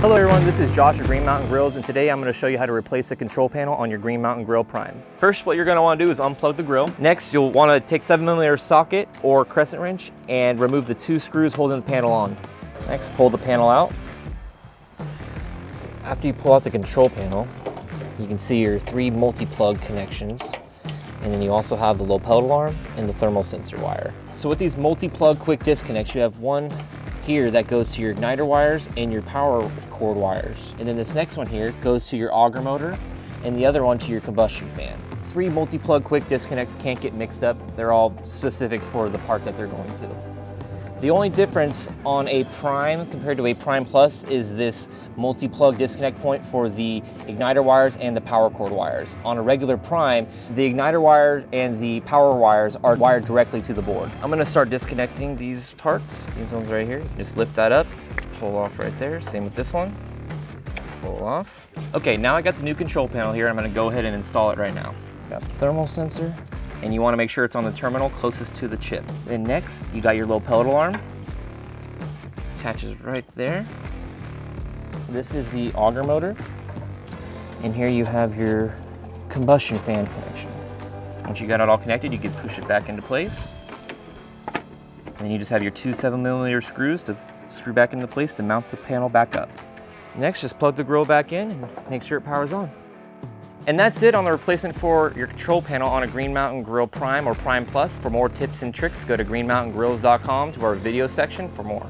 Hello everyone, this is Josh of Green Mountain Grills, and today I'm going to show you how to replace the control panel on your Green Mountain Grill Prime. First, what you're going to want to do is unplug the grill. Next, you'll want to take 7mm socket or crescent wrench and remove the 2 screws holding the panel on. Next, pull the panel out. After you pull out the control panel, you can see your 3 multi-plug connections, and then you also have the low pellet alarm and the thermal sensor wire. So with these multi-plug quick disconnects, you have one here that goes to your igniter wires and your power cord wires. And then this next one here goes to your auger motor and the other one to your combustion fan. 3 multi-plug quick disconnects can't get mixed up. They're all specific for the part that they're going to. The only difference on a Prime compared to a Prime Plus is this multi-plug disconnect point for the igniter wires and the power cord wires. On a regular Prime, the igniter wire and the power wires are wired directly to the board. I'm gonna start disconnecting these parts. These ones right here. Just lift that up, pull off right there. Same with this one. Pull off. Okay, now I got the new control panel here. I'm gonna go ahead and install it right now. Got the thermal sensor. And you want to make sure it's on the terminal closest to the chip. Then next, you got your low pellet alarm. Attaches right there. This is the auger motor. And here you have your combustion fan connection. Once you got it all connected, you can push it back into place. And then you just have your 2 7mm screws to screw back into place to mount the panel back up. Next, just plug the grill back in and make sure it powers on. And that's it on the replacement for your control panel on a Green Mountain Grill Prime or Prime Plus. For more tips and tricks, go to greenmountaingrills.com to our video section for more.